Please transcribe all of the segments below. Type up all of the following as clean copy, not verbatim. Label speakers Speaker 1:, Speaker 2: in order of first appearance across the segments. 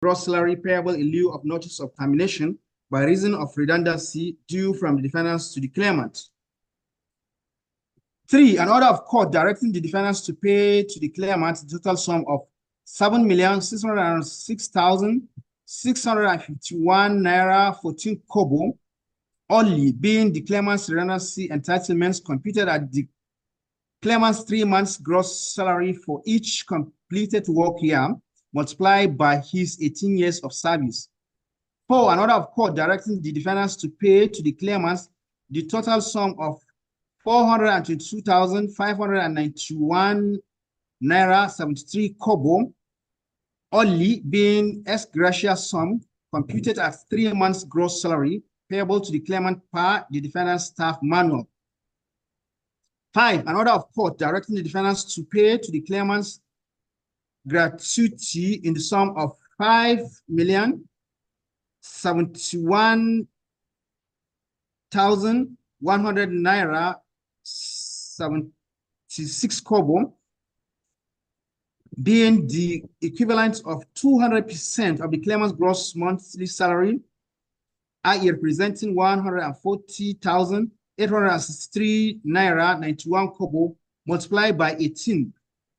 Speaker 1: gross salary payable in lieu of notice of termination by reason of redundancy due from the defendants to the claimant. 3, an order of court directing the defendants to pay to the claimant the total sum of 7,606,651 naira 14 kobo, only being the claimant's redundancy entitlements computed at the claimant's 3 months gross salary for each completed work year, multiplied by his 18 years of service. 4, an order of court directing the defendants to pay to the claimants the total sum of 422,591 naira 73 kobo, only being ex gratia sum computed as 3 months gross salary payable to the claimant per the defendant's staff manual. 5, an order of court directing the defendants to pay to the claimant's gratuity in the sum of 5,071,100 naira 76 kobo, being the equivalent of 200% of the claimant's gross monthly salary, i.e. representing 140,863 naira 91 kobo multiplied by 18.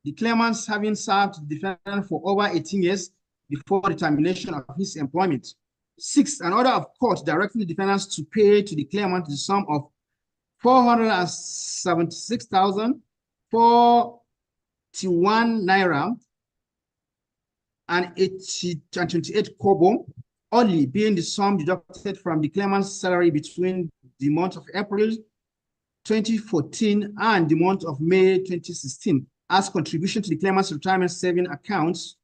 Speaker 1: The claimants having served the defendant for over 18 years before the termination of his employment. 6, an order of court directing the defendants to pay to the claimant the sum of 476,441 naira and 28 kobo, only being the sum deducted from the claimant's salary between the month of April 2014 and the month of May 2016 as contribution to the claimant's retirement saving accounts,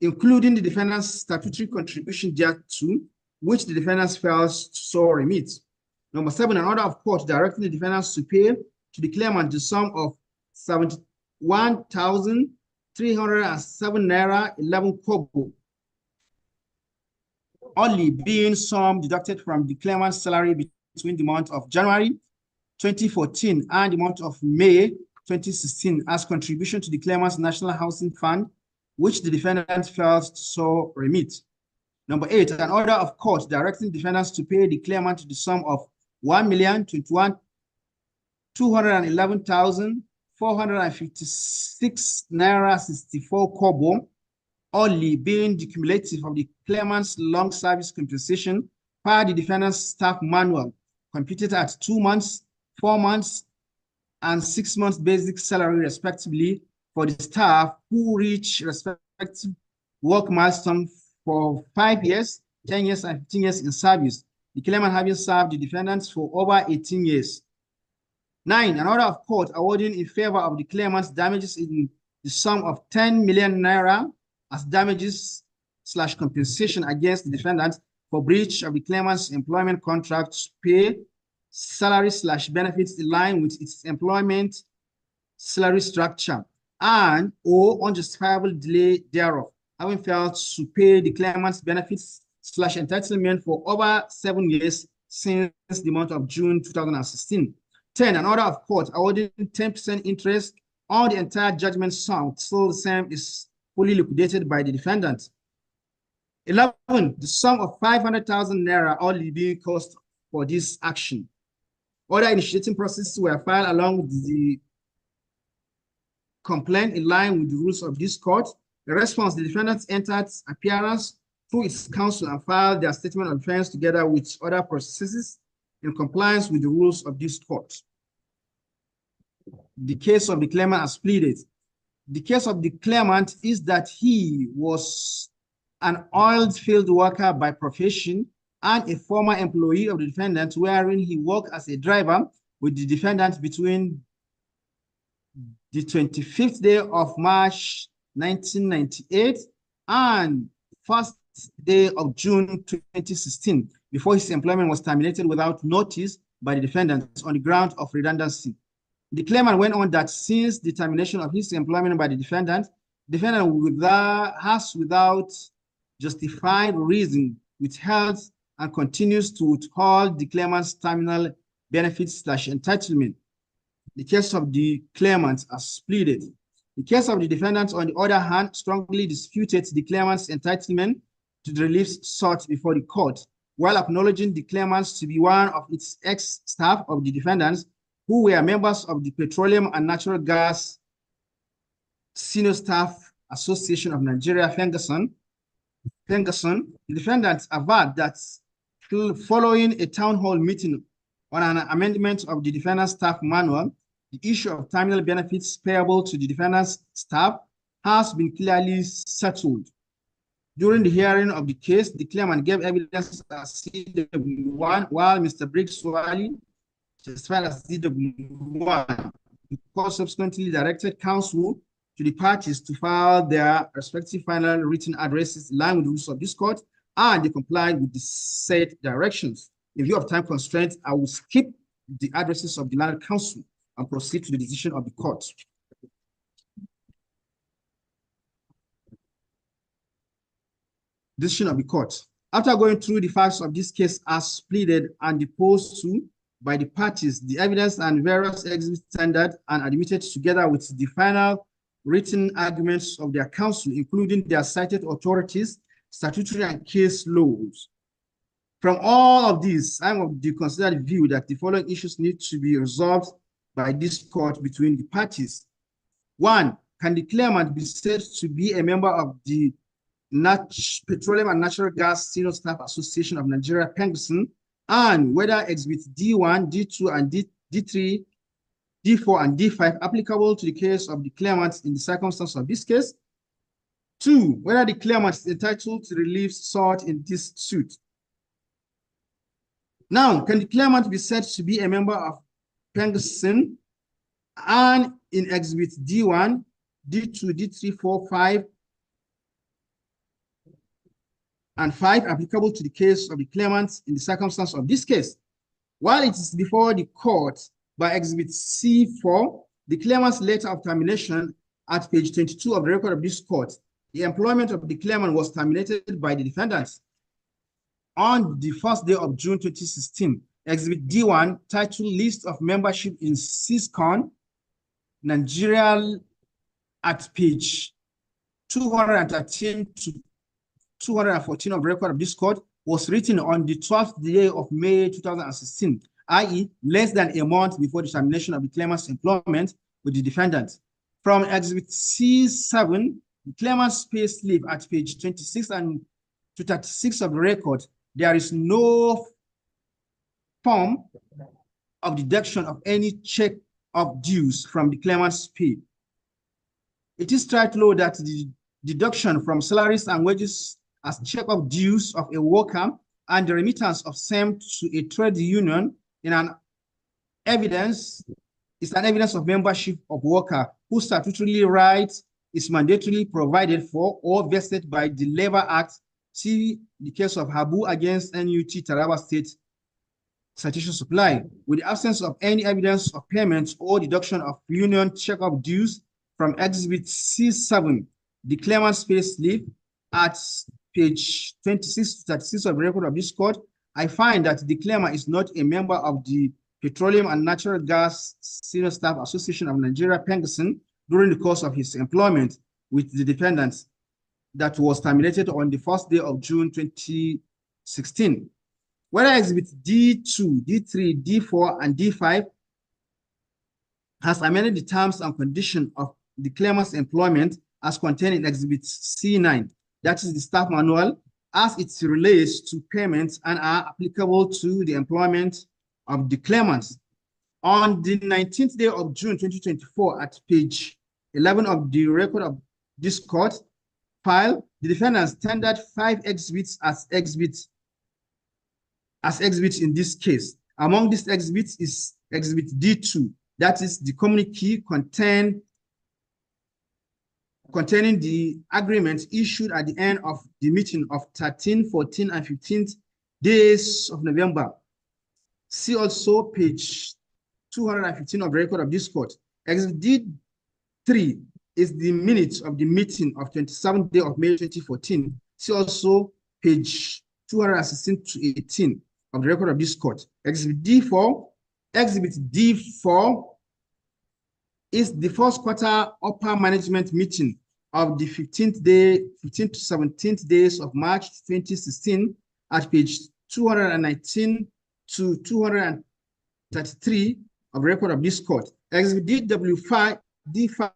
Speaker 1: including the defendant's statutory contribution thereto, which the defendants fails to so remit. Number 7, an order of court directing the defendants to pay to the claimant the sum of 71,307 naira 11 kobo, only being sum deducted from the claimant's salary between the month of January 2014 and the month of May 2016 as contribution to the claimant's National Housing Fund, which the defendant fails to so remit. Number 8, an order of court directing defendants to pay the claimant the sum of 1,211,456 naira 64 kobo, only being the cumulative of the claimant's long service compensation per the defendant's staff manual, computed at 2 months, 4 months, and 6 months basic salary, respectively, for the staff who reach respective work milestone for 5 years, 10 years, and 15 years in service, the claimant having served the defendants for over 18 years. 9, an order of court awarding in favor of the claimant's damages in the sum of 10 million naira as damages / compensation against the defendant for breach of the claimant's employment contract to pay salary / benefits in line with its employment salary structure and or unjustifiable delay thereof, having failed to pay the claimant's benefits / entitlement for over 7 years since the month of June 2016. 10, an order of court awarding 10% interest on the entire judgment sum till the same is fully liquidated by the defendant. 11, the sum of 500,000 naira only being cost for this action. Other initiating processes were filed along with the complaint in line with the rules of this court. The response, the defendants entered appearance through its counsel and filed their statement of defense together with other processes in compliance with the rules of this court. The case of the claimant as pleaded. The case of the claimant is that he was an oil field worker by profession and a former employee of the defendant, wherein he worked as a driver with the defendant between the 25th day of March 1998 and 1st day of June 2016, before his employment was terminated without notice by the defendant on the ground of redundancy. The claimant went on that since the termination of his employment by the defendant has without justified reason withheld and continues to withhold the claimant's terminal benefits / entitlement. The case of the claimant as pleaded. The case of the defendant, on the other hand, strongly disputed the claimant's entitlement to the relief sought before the court, while acknowledging the claimants to be one of its ex-staff of the defendants who were members of the Petroleum and Natural Gas Senior Staff Association of Nigeria, Ferguson. The defendants averred that following a town hall meeting on an amendment of the defendant's staff manual, the issue of terminal benefits payable to the defendant's staff has been clearly settled. During the hearing of the case, the claimant gave evidence as CW1, while Mr. Briggs Wali testified as CW1. The court subsequently directed counsel to the parties to file their respective final written addresses in line with the rules of this court, and they complied with the said directions. In view of time constraints, I will skip the addresses of the land counsel and proceed to the decision of the court. Decision of the court. After going through the facts of this case as pleaded and deposed to by the parties, the evidence and various exhibits tendered and admitted together with the final written arguments of their counsel, including their cited authorities, statutory and case laws. From all of this, I'm of the considered view that the following issues need to be resolved by this court between the parties. One, can the claimant be said to be a member of the Petroleum and Natural Gas Senior Staff Association of Nigeria, Ferguson, and whether exhibits D1, D2, and D3, D4, and D5 applicable to the case of the claimant in the circumstances of this case? Two, whether the claimant is entitled to relief sought in this suit. Now, can the claimant be said to be a member of Ferguson and in exhibits D1, D2, D3, 4, 5, and 5 applicable to the case of the claimant in the circumstance of this case? While it is before the court by exhibit C4, the claimant's letter of termination at page 22 of the record of this court, the employment of the claimant was terminated by the defendants on the first day of June 2016. Exhibit D1, titled List of Membership in CISCON, Nigeria, at page 213 to 214 of the record of this court, was written on the 12th day of May 2016, i.e. less than a month before the termination of the claimant's employment with the defendant. From exhibit C7, the claimant's pay slip at page 26 and to 36 of the record, there is no form of deduction of any check of dues from the claimant's pay. It is strict law that the deduction from salaries and wages as check of dues of a worker and the remittance of same to a trade union in an evidence is an evidence of membership of worker whose statutory right is mandatorily provided for or vested by the Labor Act. See the case of Habu against NUT Taraba State Citation Supply. With the absence of any evidence of payment or deduction of union check of dues from exhibit C7, the claimant's pay slip at page 26 to 36 of the record of this court, I find that the claimant is not a member of the Petroleum and Natural Gas Senior Staff Association of Nigeria, Ferguson, during the course of his employment with the defendants that was terminated on the first day of June 2016. Whether exhibits D2, D3, D4, and D5 has amended the terms and conditions of the claimant's employment as contained in exhibit C9, that is the staff manual, as it relates to payments and are applicable to the employment of the claimants. On the 19th day of June 2024, at page 11 of the record of this court file, the defendants tendered 5 exhibits as exhibits in this case. Among these exhibits is exhibit D2, that is the communique containing the agreement issued at the end of the meeting of 13, 14, and 15th days of November. See also page 215 of the record of this court. Exhibit D3 is the minutes of the meeting of 27th day of May 2014. See also page 216 to 18 of the record of this court. Exhibit D4 is the first quarter upper management meeting of the 15th to 17th days of March 2016 at page 219 to 233 of record of this court. Exhibit DW5, D5.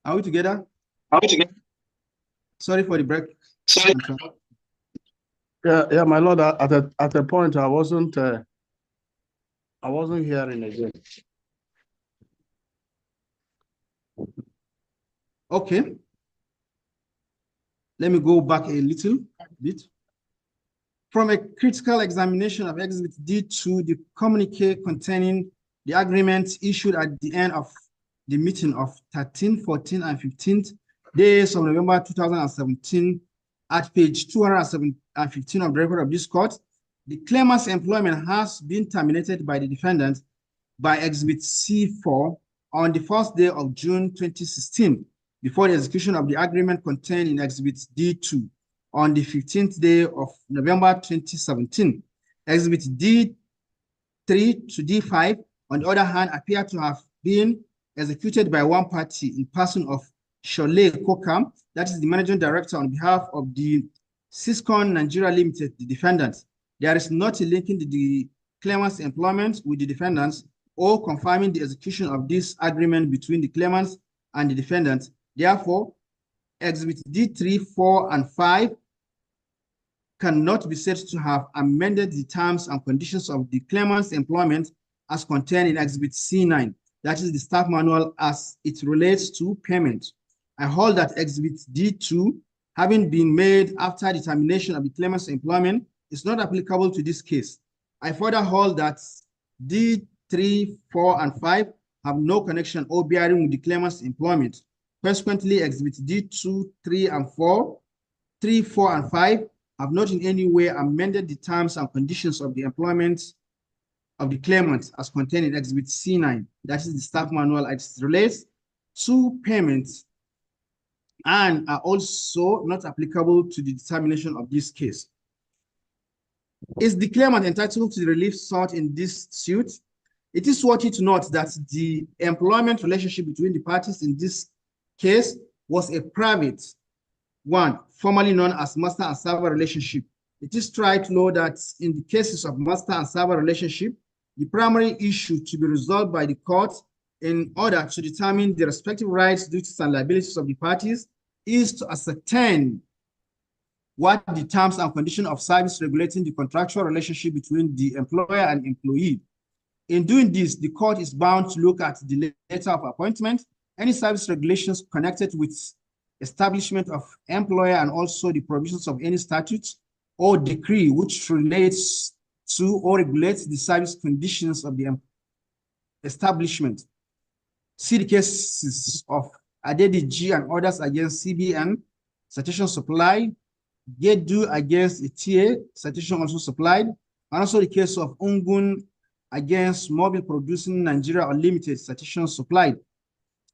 Speaker 1: Are we together?
Speaker 2: Are we together?
Speaker 1: Sorry for the break.
Speaker 2: Sorry.
Speaker 3: Yeah, my lord. At a point, I wasn't hearing again.
Speaker 1: Okay. Let me go back a little bit. From a critical examination of Exhibit D2, the communique containing the agreement issued at the end of the meeting of 13th, 14th, and 15th days of November 2017 at page 215 of the record of this court, the claimant's employment has been terminated by the defendant by Exhibit C4 on the first day of June 2016 before the execution of the agreement contained in Exhibit D2 on the 15th day of November 2017. Exhibit D3 to D5, on the other hand, appear to have been executed by one party in person of Shole Kokam, that is the managing director on behalf of the Syscon Nigeria Limited, the defendant. There is nothing linking the claimant's employment with the defendants or confirming the execution of this agreement between the claimants and the defendant. Therefore, Exhibit D3, 4, and 5 cannot be said to have amended the terms and conditions of the claimant's employment as contained in Exhibit C9, that is the staff manual as it relates to payment. I hold that Exhibit D2, having been made after the termination of the claimant's employment, is not applicable to this case. I further hold that D3, 4, and 5 have no connection or bearing with the claimant's employment. Consequently, Exhibit D2, 3, and 4, 3, 4, and 5 have not in any way amended the terms and conditions of the employment of the claimant as contained in Exhibit C9, that is the staff manual as it relates to payments, and are also not applicable to the determination of this case. Is the claimant entitled to the relief sought in this suit? It is worthy to note that the employment relationship between the parties in this case was a private one, formerly known as master and server relationship. It is tried law that in the cases of master and server relationship, the primary issue to be resolved by the court in order to determine the respective rights, duties, and liabilities of the parties is to ascertain what the terms and conditions of service regulating the contractual relationship between the employer and employee. In doing this, the court is bound to look at the letter of appointment, any service regulations connected with establishment of employer, and also the provisions of any statute or decree which relates to or regulates the service conditions of the establishment. See the cases of Adedi G and others against CBN, citation supplied, Gedu against ETA, citation also supplied, and also the case of Ungun against Mobile Producing Nigeria Unlimited, citation supplied.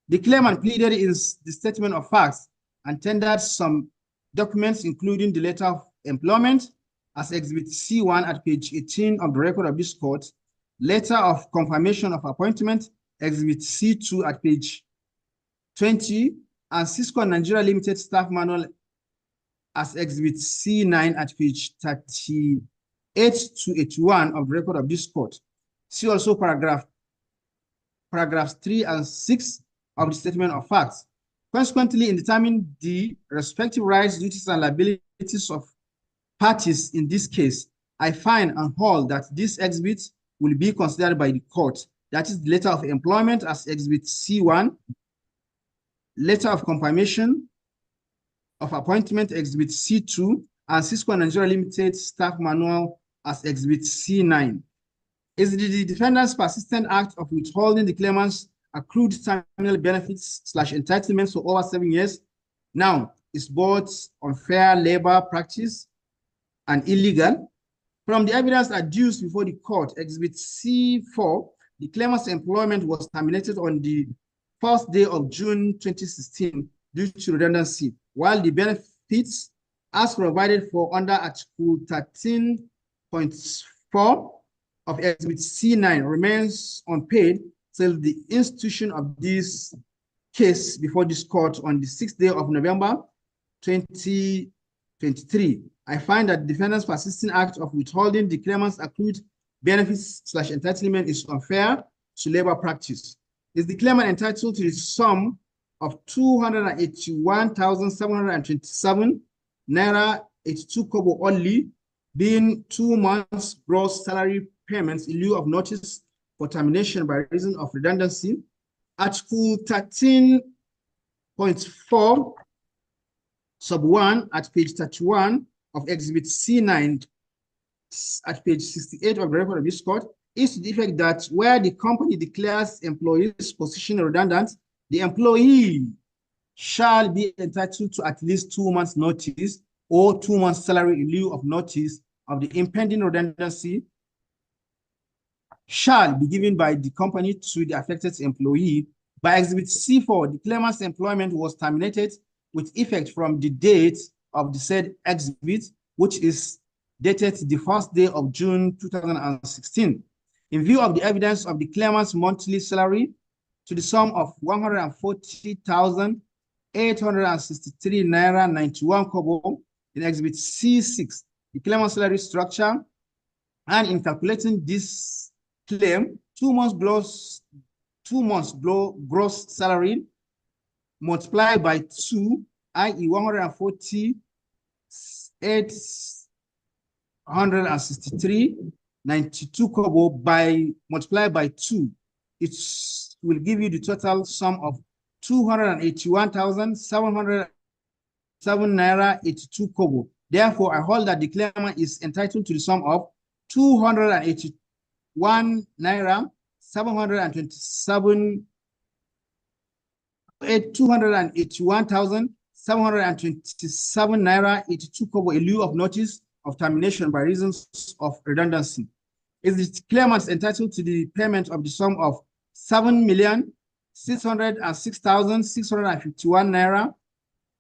Speaker 1: The claimant pleaded in the statement of facts and tendered some documents, including the letter of employment as Exhibit C1 at page 18 of the record of this court, letter of confirmation of appointment, Exhibit C2 at page 20, and Cisco Nigeria Limited staff manual as Exhibit C9 at page 38 to 81 of the record of this court. See also paragraphs 3 and 6 of the statement of facts. Consequently, in determining the respective rights, duties, and liabilities of parties in this case, I find and hold that this exhibit will be considered by the court. That is the letter of employment as Exhibit C1, letter of confirmation of appointment, Exhibit C2, and Cisco Nigeria Limited staff manual as Exhibit C9. Is the defendant's persistent act of withholding the claimant's accrued terminal benefits / entitlements for over 7 years now is both unfair labor practice and illegal? From the evidence adduced before the court, Exhibit C4, the claimant's employment was terminated on the 1st day of June 2016 due to redundancy, while the benefits as provided for under Article 13.4 of Exhibit C9 remains unpaid till the institution of this case before this court on the 6th day of November 2023. I find that the defendant's persistent act of withholding the claimant's accrued benefits / entitlement is unfair to labor practice. Is the claimant entitled to the sum of 281,727 naira 82 kobo only, being 2 months gross salary payments in lieu of notice for termination by reason of redundancy? Article 13.4 sub 1 at page 31 of Exhibit C9 at page 68 of the record of this court is to the effect that where the company declares employee's position redundant, the employee shall be entitled to at least 2 months notice or 2 months salary in lieu of notice of the impending redundancy shall be given by the company to the affected employee. By Exhibit C4, the claimant's employment was terminated with effect from the date of the said exhibit, which is dated the 1st day of June 2016. In view of the evidence of the claimant's monthly salary to the sum of 140,863 naira 91 kobo in Exhibit C6, the claimant's salary structure, and in calculating this claim, 2 months gross salary multiplied by 2, i.e. 140,863.92 kobo multiplied by 2, it will give you the total sum of 281,707 naira 82 kobo. Therefore, I hold that the claimant is entitled to the sum of 281 naira 727 281,727 naira 82 kobo in lieu of notice of termination by reasons of redundancy. Is the claimant entitled to the payment of the sum of 7,606,651 naira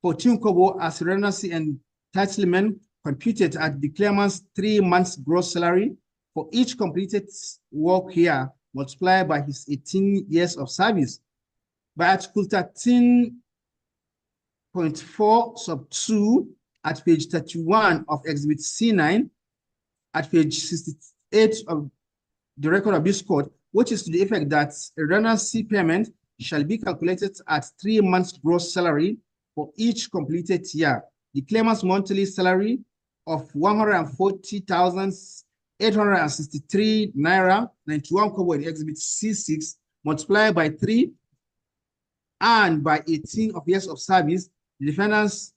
Speaker 1: 14 kobo as redundancy entitlement computed at the claimant's 3 months gross salary for each completed work year multiplied by his 18 years of service? By Article 13.4 sub 2 at page 31 of Exhibit C9 at page 68 of the record of this court, which is to the effect that redundancy payment shall be calculated at 3 months gross salary for each completed year. The claimant's monthly salary of 140,863 naira 91 kobo in Exhibit C6 multiplied by 3 and by 18 of years of service, the defendant's,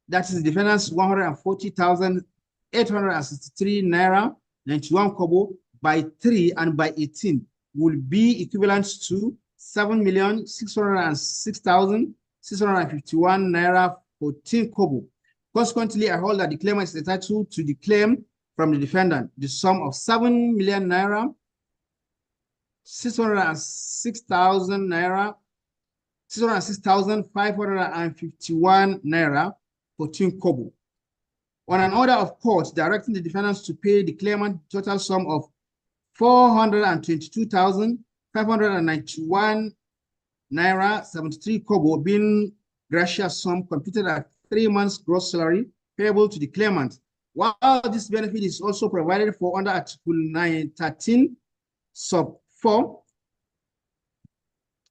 Speaker 1: that is the defendant's 140,863 naira 91 kobo by 3 and by 18 will be equivalent to 7,606,651 naira 14 kobo. Consequently, I hold that the claimant is entitled to the claim from the defendant, the sum of 7 million naira 606,000 naira 606,551 naira 14 kobo. On an order of court directing the defendants to pay the claimant total sum of 422,591 naira 73 kobo, being gracious sum computed at 3 months gross salary payable to the claimant. While this benefit is also provided for under Article 913 sub 4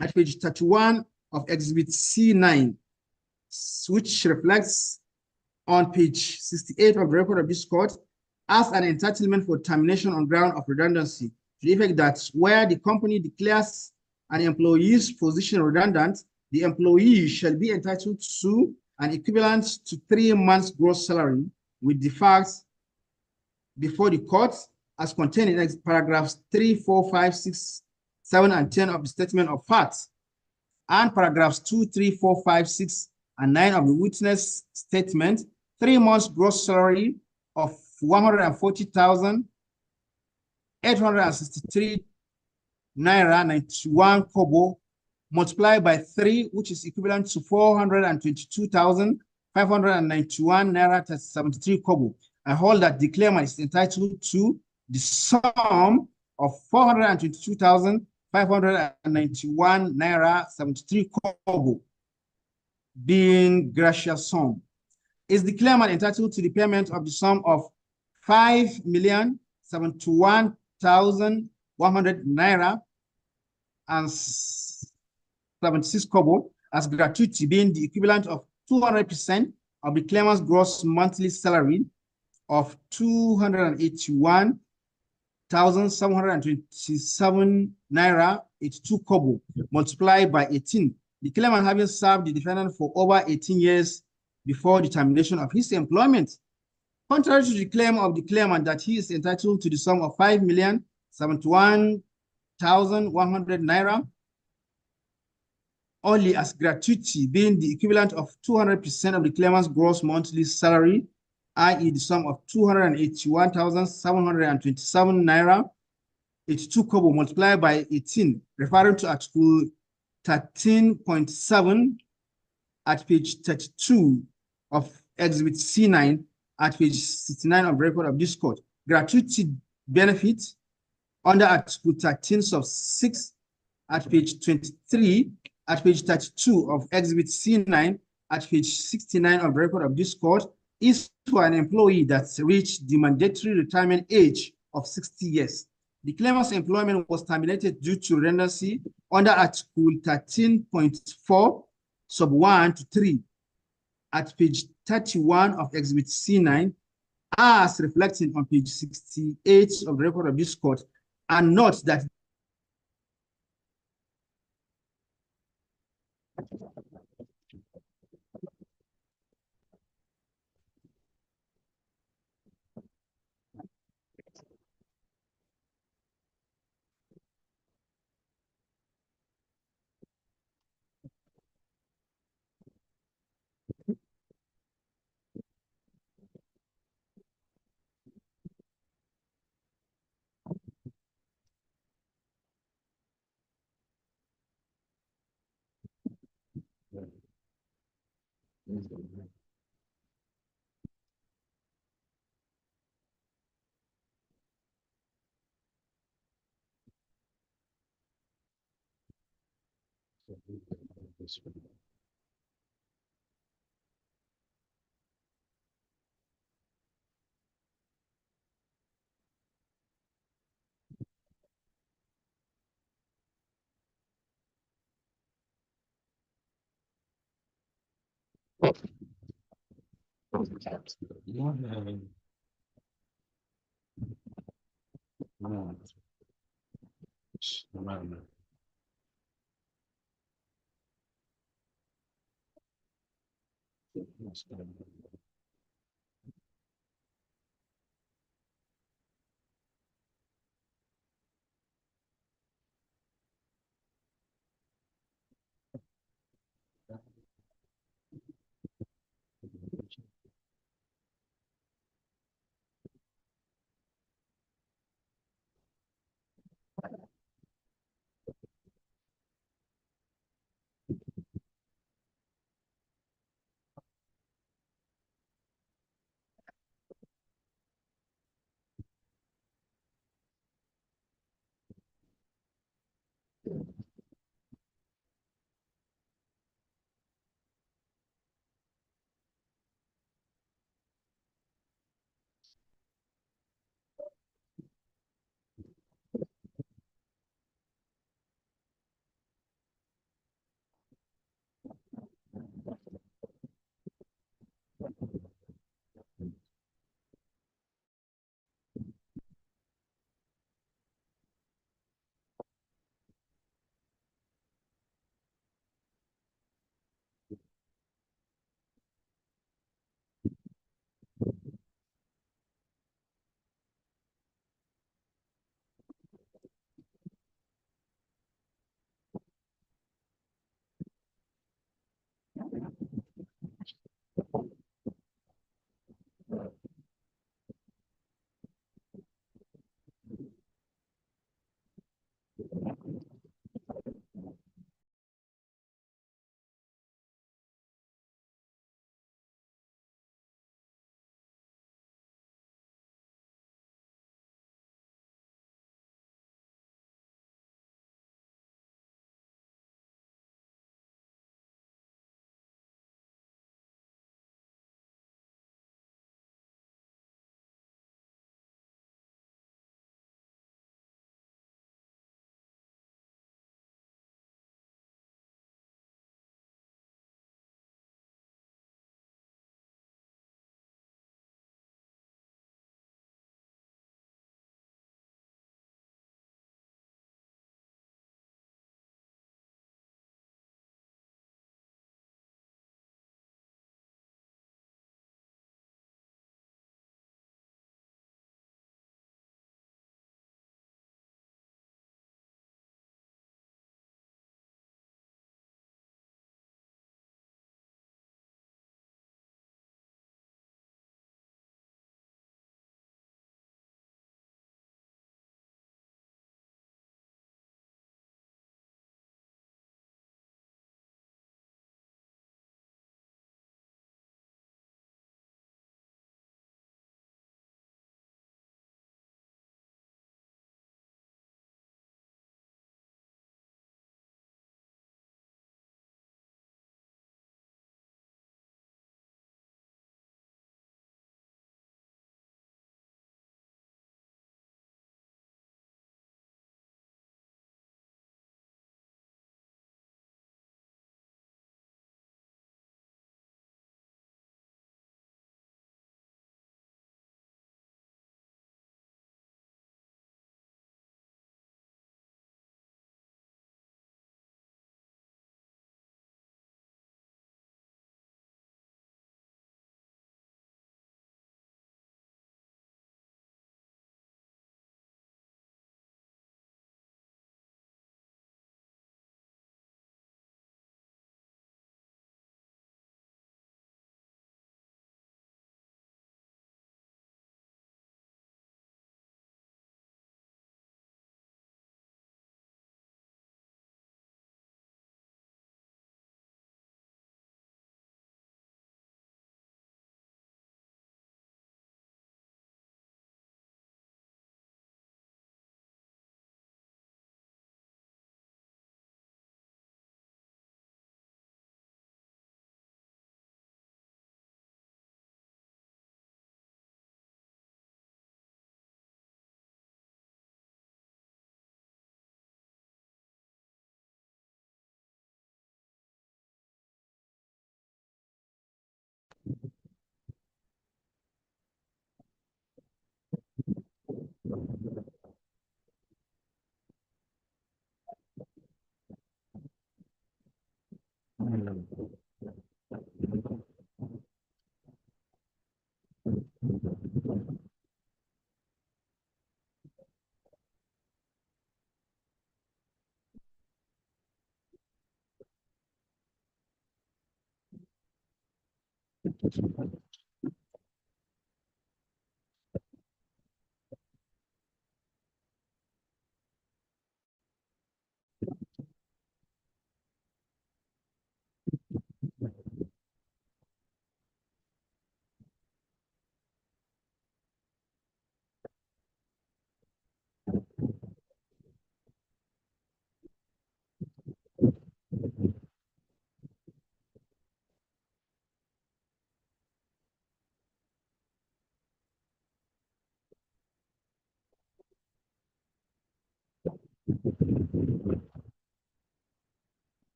Speaker 1: at page 31 of Exhibit C9, which reflects on page 68 of the record of this court as an entitlement for termination on ground of redundancy, to the effect that where the company declares an employee's position redundant, the employee shall be entitled to an equivalent to 3 months gross salary with the facts before the court as contained in paragraphs 3, 4, 5, 6, 7, and 10 of the statement of facts, and paragraphs 2, 3, 4, 5, 6, and 9 of the witness statement. 3 months gross salary of 140,863 naira 91 kobo multiplied by 3, which is equivalent to 422,591 naira 73 kobo. I hold that the claimant is entitled to the sum of 422,591 naira 73 kobo, being gracious sum. Is the claimant entitled to the payment of the sum of 5,071,100 naira and 76 kobo as gratuity, being the equivalent of 200% of the claimant's gross monthly salary of 281,727 naira 82 kobo multiplied by 18. The claimant having served the defendant for over 18 years before the termination of his employment. Contrary to the claim of the claimant that he is entitled to the sum of 5,071,100 naira only as gratuity, being the equivalent of 200% of the claimant's gross monthly salary, i.e. the sum of 281,727 naira 82 kobo multiplied by 18, referring to Article 13.7 at page 32 of Exhibit C9 at page 69 of the record of this court. Gratuity benefit under Article 13 sub 6 at page 23, at page 32 of Exhibit C9 at page 69 of the record of this court is to an employee that's reached the mandatory retirement age of 60 years. The claimant's employment was terminated due to redundancy under Article 13.4 sub 1 to 3 at page 31 of Exhibit C9 as reflecting on page 68 of the record of this court, and note that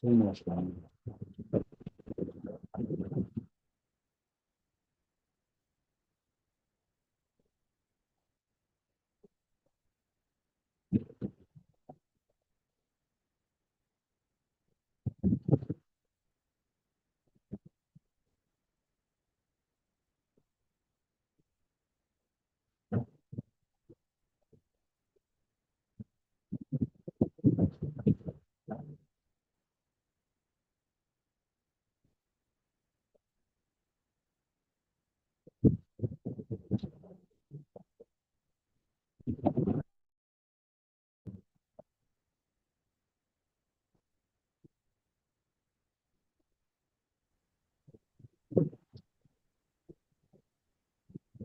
Speaker 3: So much fun.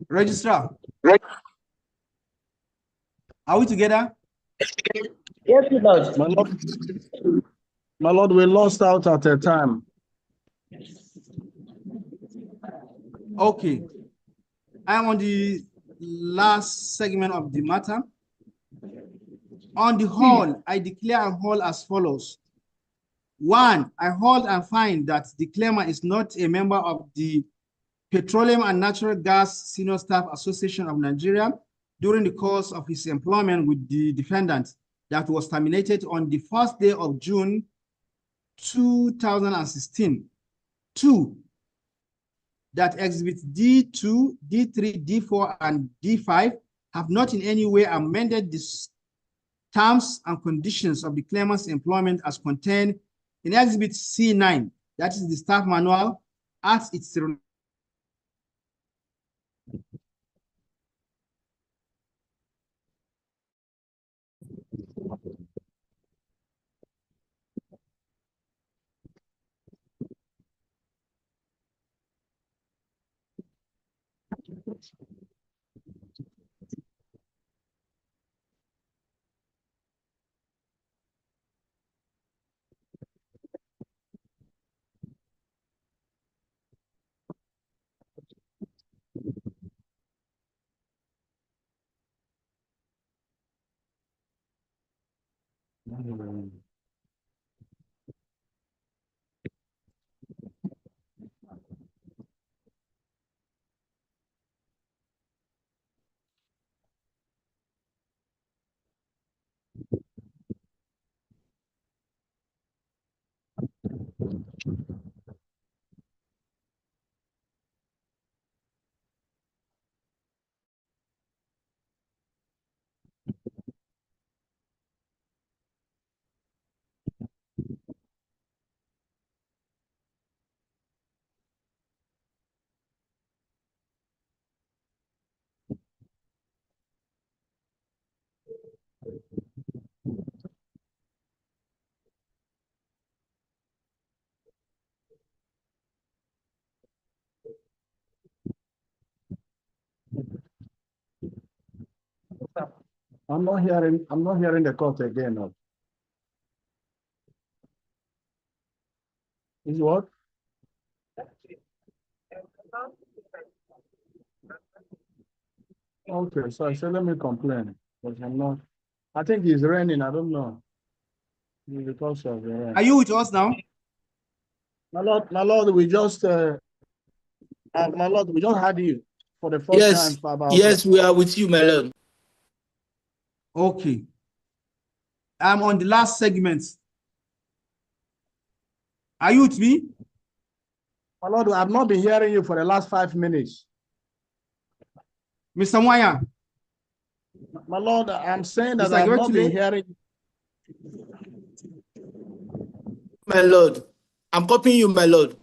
Speaker 1: Registrar,
Speaker 2: Right.
Speaker 1: are we together?
Speaker 2: Yes, it does.
Speaker 3: My Lord, we lost out at a time.
Speaker 1: Okay. I'm on the last segment of the matter. On the whole, I declare and hold as follows. One, I hold and find that the claimant is not a member of the Petroleum and Natural Gas Senior Staff Association of Nigeria during the course of his employment with the defendant that was terminated on the first day of June 2016. Two, that exhibits D2, D3, D4, and D5 have not in any way amended the terms and conditions of the claimant's employment as contained in Exhibit C9, that is the staff manual, as its
Speaker 3: I'm not hearing the court again. No. Is what? Okay, so I said, let me complain, but I'm not. I think it's raining. I don't know. Because of the rain.
Speaker 1: Are you with us now?
Speaker 3: My Lord, we just, my Lord, we just had you for the first
Speaker 2: Yes,
Speaker 3: time for about.
Speaker 2: yes, we are with you, my Lord.
Speaker 1: Okay. I'm on the last segment. Are you with me?
Speaker 3: My Lord, I've not been hearing you for the last 5 minutes.
Speaker 1: Mr. Mwaya.
Speaker 3: My Lord, I'm saying that
Speaker 1: Mr.
Speaker 3: I've not been
Speaker 1: Gebetule.
Speaker 3: hearing.
Speaker 2: My Lord, I'm copying you, my Lord.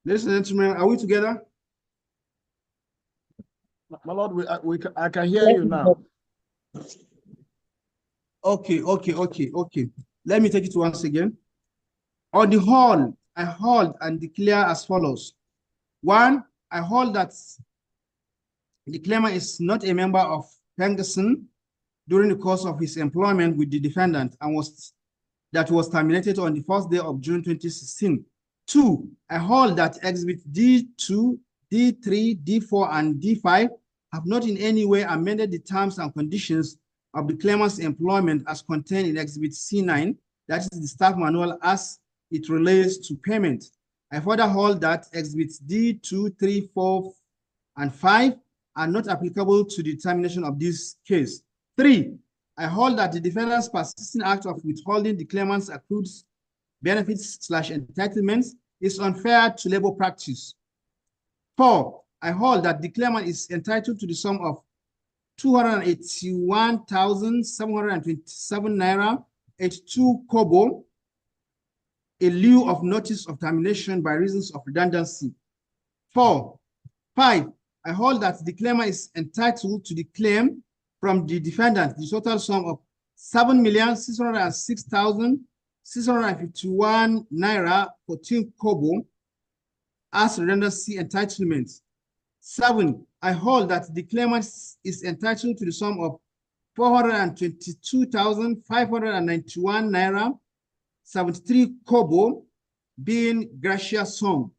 Speaker 1: Ladies and gentlemen, are we together?
Speaker 3: My Lord, I can hear you now.
Speaker 1: Okay. Let me take it once again. On the whole, I hold and declare as follows. One, I hold that the claimant is not a member of Ferguson during the course of his employment with the defendant and was terminated on the first day of June 2016. Two, I hold that Exhibit D2, D3, D4, and D5 have not in any way amended the terms and conditions of the claimant's employment as contained in Exhibit C9, that is the staff manual as it relates to payment. I further hold that Exhibits D2, 3, 4, and 5 are not applicable to the determination of this case. 3, I hold that the defendant's persisting act of withholding the claimant's accrued benefits/entitlements is unfair to labor practice. 4, I hold that the claimant is entitled to the sum of 281,727 naira 82 kobo in lieu of notice of termination by reasons of redundancy. 5, I hold that the claimant is entitled to the claim from the defendant the total sum of 7,606,651 naira 14 kobo as redundancy entitlement. 7, I hold that the claimant is entitled to the sum of 422,591 naira 73 kobo being gratia sum.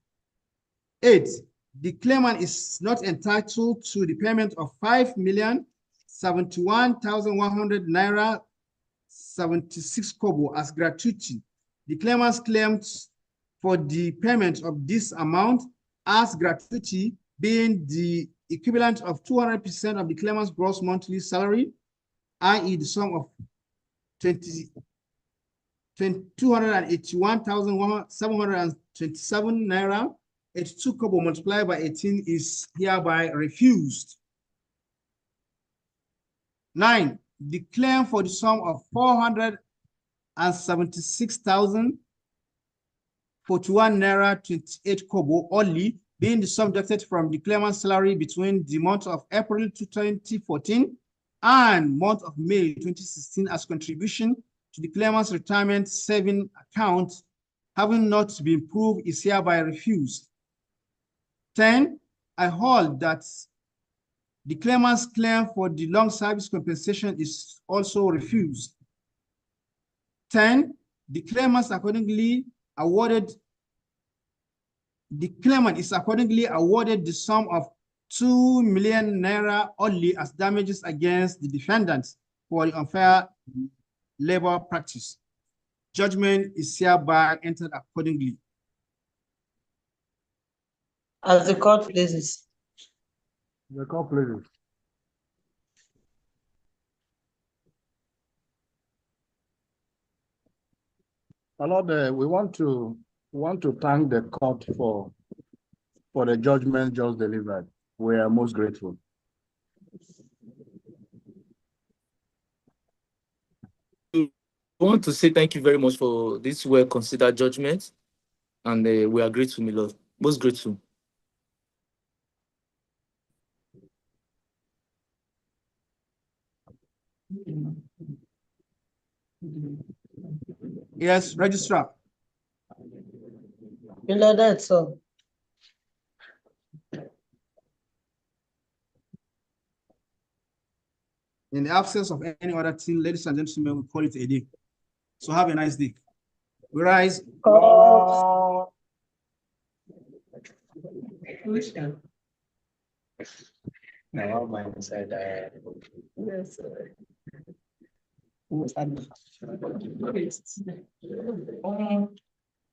Speaker 1: 8, the claimant is not entitled to the payment of 5,071,100 naira 76 kobo as gratuity. The claimant's claims for the payment of this amount as gratuity being the equivalent of 200% of the claimant's gross monthly salary, i.e. the sum of 281,727 naira 82 kobo multiplied by 18 is hereby refused. 9, the claim for the sum of 476,041 naira 28 kobo only being the sum deducted from the claimant's salary between the month of April 2014 and month of May 2016 as contribution to the claimant's retirement saving account having not been proved is hereby refused. 10, I hold that the claimant's claim for the long service compensation is also refused. 10, the claimant is accordingly awarded the sum of 2 million naira only as damages against the defendant for the unfair labor practice. Judgment is hereby entered accordingly.
Speaker 4: As the court pleases.
Speaker 3: The court pleases. My Lord, we want to thank the court for the judgment just delivered. We are most grateful.
Speaker 2: We want to say thank you very much for this well-considered judgment, and we are grateful, my Lord. Most grateful.
Speaker 1: Yes, Registrar.
Speaker 4: You know that, so.
Speaker 1: In the absence of any other thing, ladies and gentlemen, we call it a day. So have a nice day. We rise.
Speaker 4: Court.
Speaker 5: Now, my side,
Speaker 4: Yes, sir.